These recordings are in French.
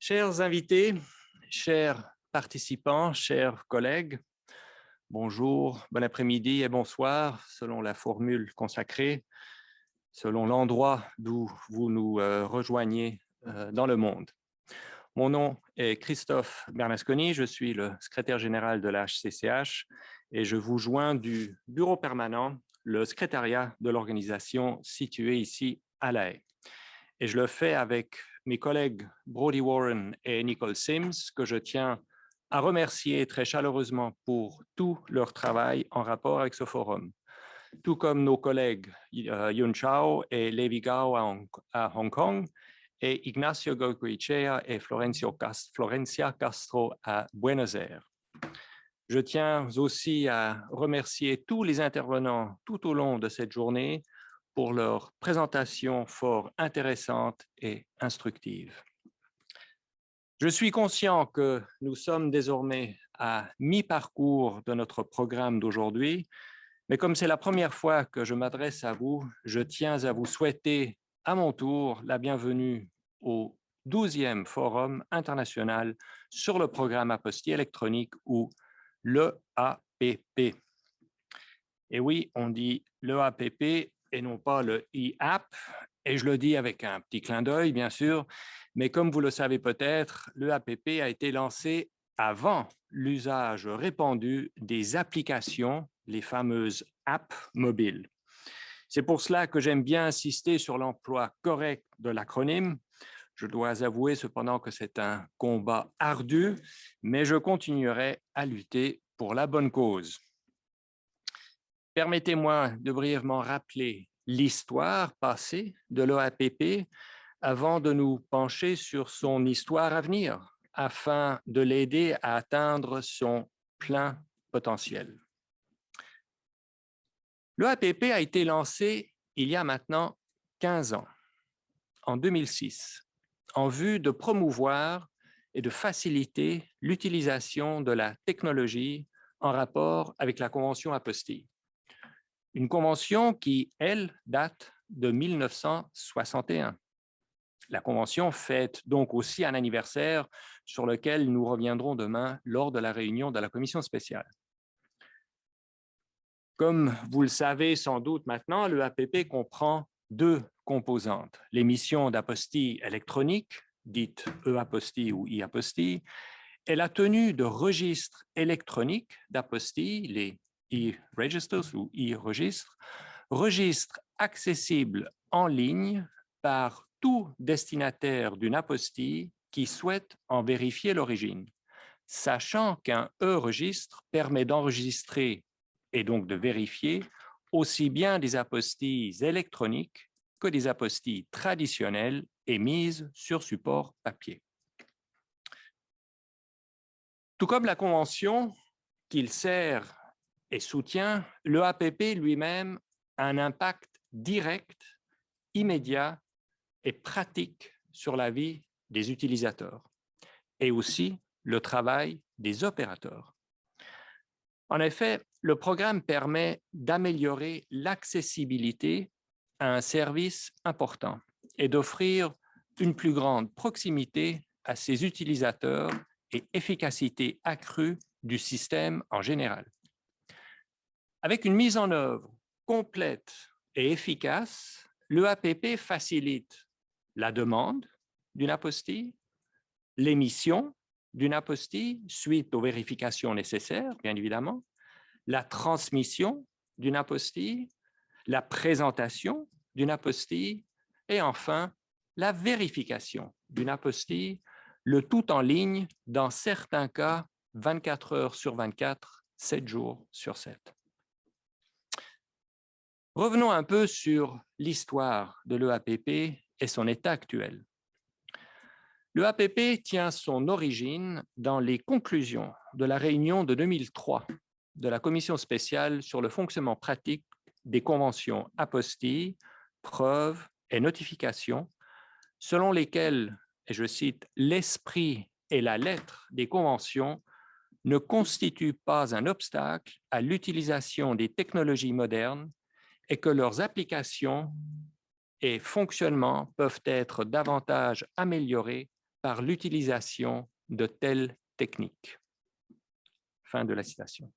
Chers invités, chers participants, chers collègues, bonjour, bon après-midi et bonsoir, selon la formule consacrée, selon l'endroit d'où vous nous rejoignez dans le monde. Mon nom est Christophe Bernasconi, je suis le secrétaire général de la HCCH et je vous joins du bureau permanent, le secrétariat de l'organisation situé ici à La Haye. Et je le fais avec mes collègues Brody Warren et Nicole Sims, que je tiens à remercier très chaleureusement pour tout leur travail en rapport avec ce forum, tout comme nos collègues Yun Chao et Levi Gao à Hong Kong et Ignacio Goicoechea et Florencia Castro à Buenos Aires. Je tiens aussi à remercier tous les intervenants tout au long de cette journée pour leur présentation fort intéressante et instructive. Je suis conscient que nous sommes désormais à mi-parcours de notre programme d'aujourd'hui, mais comme c'est la première fois que je m'adresse à vous, je tiens à vous souhaiter à mon tour la bienvenue au 12e Forum international sur le programme apostille électronique ou l'EAPP. Et oui, on dit l'EAPP et non pas le e-app, et je le dis avec un petit clin d'œil, bien sûr, mais comme vous le savez peut-être, l'EAPP a été lancé avant l'usage répandu des applications, les fameuses apps mobiles. C'est pour cela que j'aime bien insister sur l'emploi correct de l'acronyme. Je dois avouer cependant que c'est un combat ardu, mais je continuerai à lutter pour la bonne cause. Permettez-moi de brièvement rappeler l'histoire passée de l'EAPP avant de nous pencher sur son histoire à venir, afin de l'aider à atteindre son plein potentiel. L'EAPP a été lancé il y a maintenant 15 ans, en 2006, en vue de promouvoir et de faciliter l'utilisation de la technologie en rapport avec la Convention apostille. Une convention qui, elle, date de 1961. La convention fête donc aussi un anniversaire sur lequel nous reviendrons demain lors de la réunion de la commission spéciale. Comme vous le savez sans doute maintenant, l'EAPP comprend deux composantes. L'émission d'apostille électronique, dite e-apostille ou e-apostille, et la tenue de registres électroniques d'apostille, les e-registers ou e-registres, registres accessibles en ligne par tout destinataire d'une apostille qui souhaite en vérifier l'origine, sachant qu'un e-registre permet d'enregistrer et donc de vérifier aussi bien des apostilles électroniques que des apostilles traditionnelles émises sur support papier. Tout comme la Convention qu'il sert et soutient, l'EAPP lui-même a un impact direct, immédiat et pratique sur la vie des utilisateurs et aussi le travail des opérateurs. En effet, le programme permet d'améliorer l'accessibilité à un service important et d'offrir une plus grande proximité à ses utilisateurs et efficacité accrue du système en général. Avec une mise en œuvre complète et efficace, l'EAPP facilite la demande d'une apostille, l'émission d'une apostille suite aux vérifications nécessaires, bien évidemment, la transmission d'une apostille, la présentation d'une apostille et enfin la vérification d'une apostille, le tout en ligne, dans certains cas, 24 heures sur 24, 7 jours sur 7. Revenons un peu sur l'histoire de l'EAPP et son état actuel. L'EAPP tient son origine dans les conclusions de la réunion de 2003 de la Commission spéciale sur le fonctionnement pratique des conventions apostilles, preuves et notifications, selon lesquelles, et je cite, « l'esprit et la lettre des conventions ne constituent pas un obstacle à l'utilisation des technologies modernes et que leurs applications et fonctionnements peuvent être davantage améliorés par l'utilisation de telles techniques. Fin de la citation.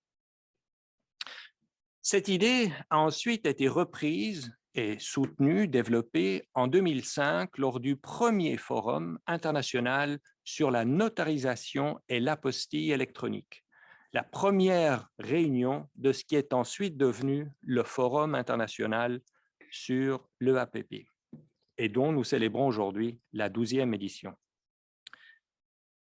Cette idée a ensuite été reprise et soutenue, développée en 2005 lors du premier forum international sur la notarisation et l'apostille électronique, la première réunion de ce qui est ensuite devenu le Forum international sur l'EAPP et dont nous célébrons aujourd'hui la 12e édition.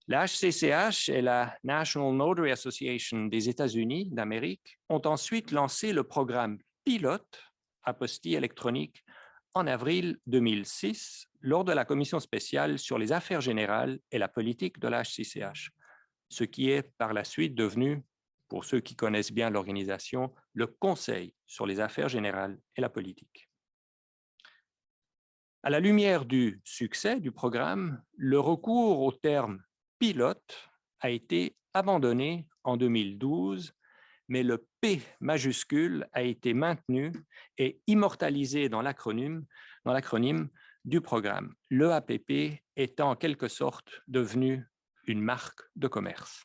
La HCCH et la National Notary Association des États-Unis d'Amérique ont ensuite lancé le programme pilote apostille électronique en avril 2006 lors de la commission spéciale sur les affaires générales et la politique de la HCCH, ce qui est par la suite devenu, pour ceux qui connaissent bien l'organisation, le Conseil sur les affaires générales et la politique. À la lumière du succès du programme, le recours au terme pilote a été abandonné en 2012, mais le P majuscule a été maintenu et immortalisé dans l'acronyme du programme, l'EAPP étant en quelque sorte devenu une marque de commerce.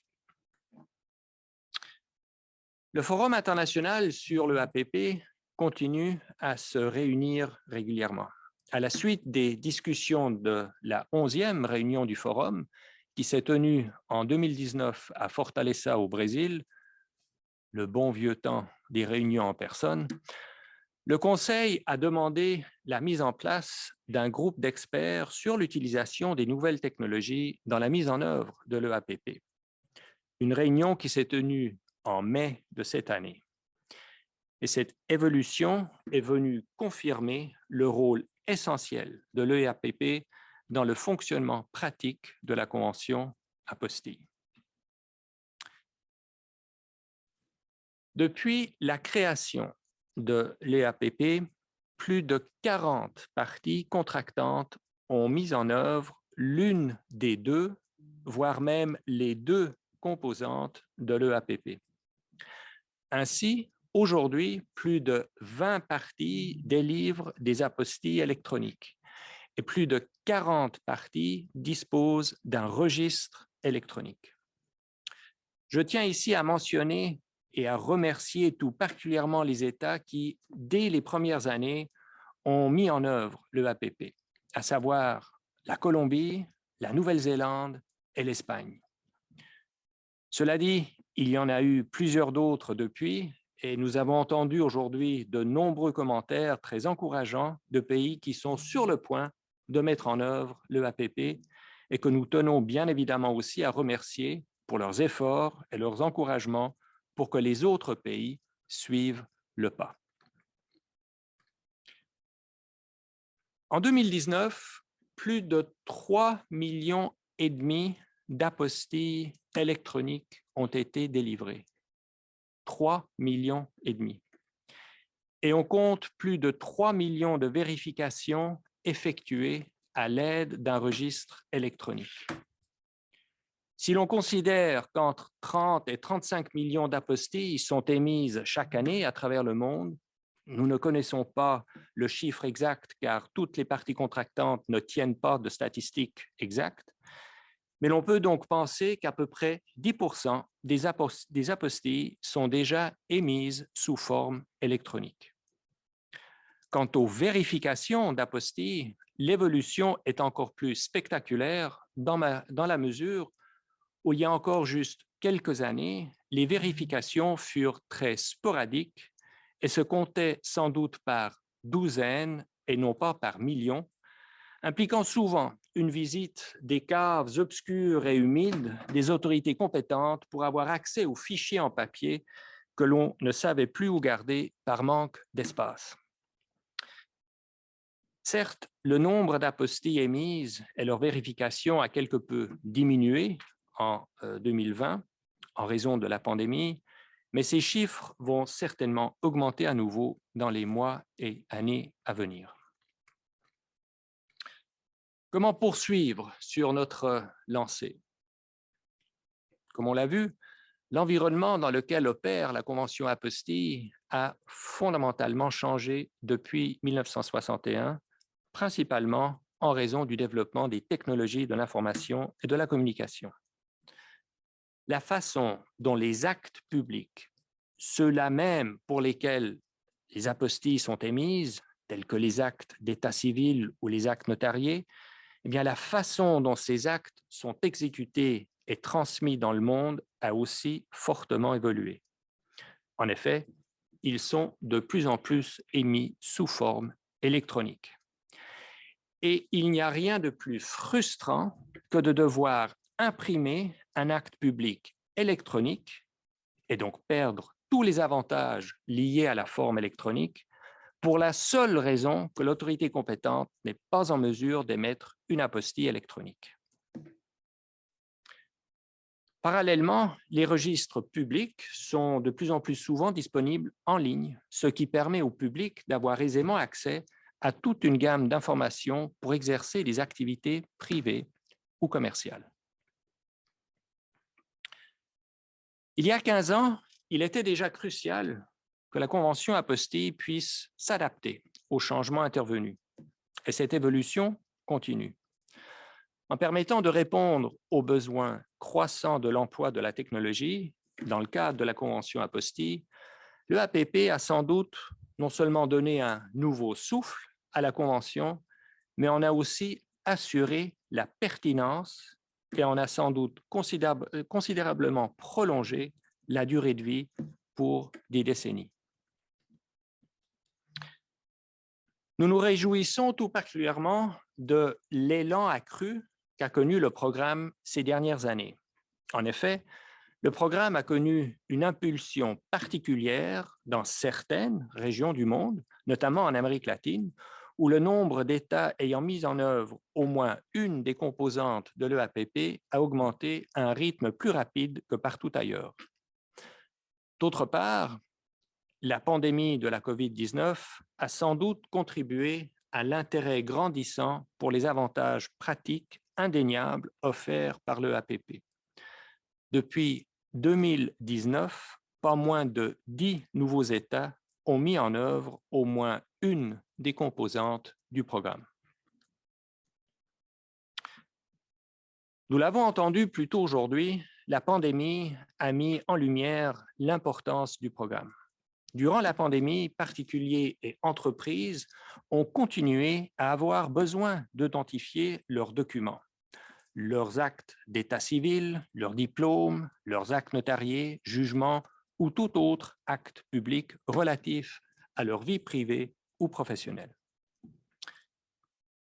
Le Forum international sur l'EAPP continue à se réunir régulièrement. À la suite des discussions de la 11e réunion du Forum, qui s'est tenue en 2019 à Fortaleza au Brésil, le bon vieux temps des réunions en personne, le Conseil a demandé la mise en place d'un groupe d'experts sur l'utilisation des nouvelles technologies dans la mise en œuvre de l'EAPP. Une réunion qui s'est tenue en mai de cette année. Et cette évolution est venue confirmer le rôle essentiel de l'EAPP dans le fonctionnement pratique de la Convention apostille. Depuis la création de l'EAPP, plus de 40 parties contractantes ont mis en œuvre l'une des deux, voire même les deux composantes de l'EAPP. Ainsi, aujourd'hui, plus de 20 parties délivrent des apostilles électroniques et plus de 40 parties disposent d'un registre électronique. Je tiens ici à mentionner et à remercier tout particulièrement les États qui, dès les premières années, ont mis en œuvre l'EAPP, à savoir la Colombie, la Nouvelle-Zélande et l'Espagne. Cela dit, il y en a eu plusieurs d'autres depuis, et nous avons entendu aujourd'hui de nombreux commentaires très encourageants de pays qui sont sur le point de mettre en œuvre l'EAPP et que nous tenons bien évidemment aussi à remercier pour leurs efforts et leurs encouragements pour que les autres pays suivent le pas. En 2019, plus de 3,5 millions d'apostilles électroniques ont été délivrées. 3,5 millions. Et on compte plus de 3 millions de vérifications effectuées à l'aide d'un registre électronique. Si l'on considère qu'entre 30 et 35 millions d'apostilles sont émises chaque année à travers le monde, nous ne connaissons pas le chiffre exact car toutes les parties contractantes ne tiennent pas de statistiques exactes, mais l'on peut donc penser qu'à peu près 10% des apostilles sont déjà émises sous forme électronique. Quant aux vérifications d'apostilles, l'évolution est encore plus spectaculaire dans la mesure où il y a encore juste quelques années, les vérifications furent très sporadiques et se comptaient sans doute par douzaines et non pas par millions, impliquant souvent une visite des caves obscures et humides des autorités compétentes pour avoir accès aux fichiers en papier que l'on ne savait plus où garder par manque d'espace. Certes, le nombre d'apostilles émises et leur vérification a quelque peu diminué en 2020 en raison de la pandémie, mais ces chiffres vont certainement augmenter à nouveau dans les mois et années à venir. Comment poursuivre sur notre lancée? Comme on l'a vu, l'environnement dans lequel opère la Convention apostille a fondamentalement changé depuis 1961, principalement en raison du développement des technologies de l'information et de la communication. La façon dont les actes publics, ceux-là même pour lesquels les apostilles sont émises, tels que les actes d'état civil ou les actes notariés, eh bien, la façon dont ces actes sont exécutés et transmis dans le monde a aussi fortement évolué. En effet, ils sont de plus en plus émis sous forme électronique. Et il n'y a rien de plus frustrant que de devoir imprimer un acte public électronique et donc perdre tous les avantages liés à la forme électronique pour la seule raison que l'autorité compétente n'est pas en mesure d'émettre une apostille électronique. Parallèlement, les registres publics sont de plus en plus souvent disponibles en ligne, ce qui permet au public d'avoir aisément accès à toute une gamme d'informations pour exercer des activités privées ou commerciales. Il y a 15 ans, il était déjà crucial que la Convention apostille puisse s'adapter aux changements intervenus. Et cette évolution continue. En permettant de répondre aux besoins croissants de l'emploi de la technologie, dans le cadre de la Convention apostille, le APP a sans doute non seulement donné un nouveau souffle à la Convention, mais en a aussi assuré la pertinence et en a sans doute considérablement prolongé la durée de vie pour des décennies. Nous nous réjouissons tout particulièrement de l'élan accru qu'a connu le programme ces dernières années. En effet, le programme a connu une impulsion particulière dans certaines régions du monde, notamment en Amérique latine, où le nombre d'États ayant mis en œuvre au moins une des composantes de l'EAPP a augmenté à un rythme plus rapide que partout ailleurs. D'autre part, la pandémie de la COVID-19 a sans doute contribué à l'intérêt grandissant pour les avantages pratiques indéniables offerts par l'EAPP. Depuis 2019, pas moins de 10 nouveaux États ont mis en œuvre au moins une des composantes du programme. Nous l'avons entendu plus tôt aujourd'hui, la pandémie a mis en lumière l'importance du programme. Durant la pandémie, particuliers et entreprises ont continué à avoir besoin d'authentifier leurs documents, leurs actes d'état civil, leurs diplômes, leurs actes notariés, jugements ou tout autre acte public relatif à leur vie privée ou professionnelle.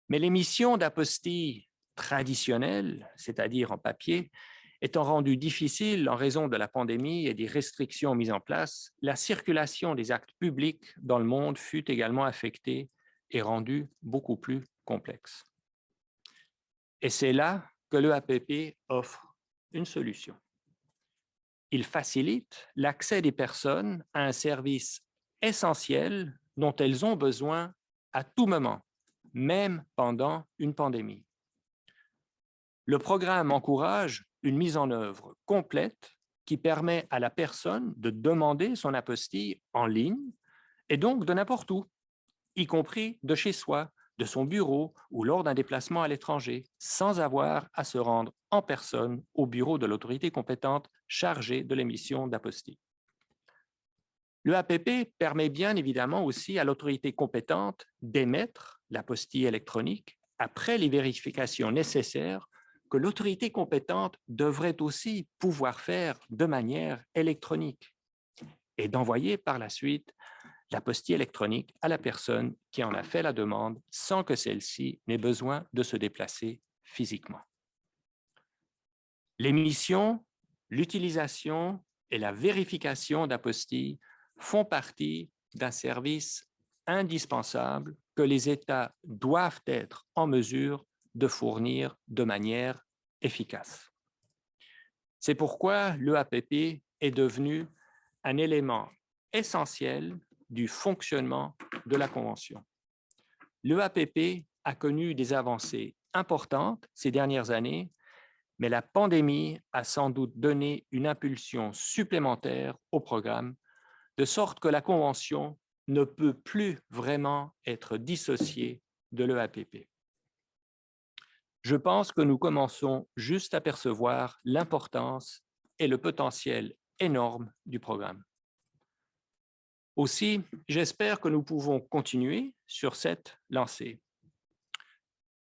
Mais l'émission d'apostilles traditionnelles, c'est-à-dire en papier, étant rendue difficile en raison de la pandémie et des restrictions mises en place, la circulation des actes publics dans le monde fut également affectée et rendue beaucoup plus complexe. Et c'est là que l'EAPP offre une solution. Il facilite l'accès des personnes à un service essentiel dont elles ont besoin à tout moment, même pendant une pandémie. Le programme encourage une mise en œuvre complète qui permet à la personne de demander son apostille en ligne et donc de n'importe où, y compris de chez soi, de son bureau ou lors d'un déplacement à l'étranger, sans avoir à se rendre en personne au bureau de l'autorité compétente chargée de l'émission d'apostille. L'EAPP permet bien évidemment aussi à l'autorité compétente d'émettre l'apostille électronique après les vérifications nécessaires que l'autorité compétente devrait aussi pouvoir faire de manière électronique et d'envoyer par la suite l'apostille électronique à la personne qui en a fait la demande sans que celle-ci n'ait besoin de se déplacer physiquement. L'émission, l'utilisation et la vérification d'apostilles font partie d'un service indispensable que les États doivent être en mesure de fournir de manière efficace. C'est pourquoi l'EAPP est devenu un élément essentiel du fonctionnement de la Convention. L'EAPP a connu des avancées importantes ces dernières années, mais la pandémie a sans doute donné une impulsion supplémentaire au programme, de sorte que la Convention ne peut plus vraiment être dissociée de l'EAPP. Je pense que nous commençons juste à percevoir l'importance et le potentiel énorme du programme. Aussi, j'espère que nous pouvons continuer sur cette lancée.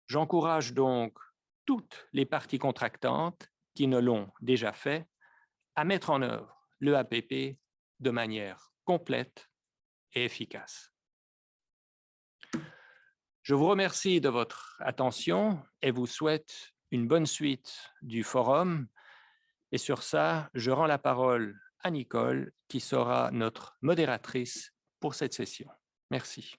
J'encourage donc toutes les parties contractantes qui ne l'ont déjà fait à mettre en œuvre le APP de manière complète et efficace. Je vous remercie de votre attention et vous souhaite une bonne suite du forum. Et sur ça, je rends la parole à Nicole, qui sera notre modératrice pour cette session. Merci.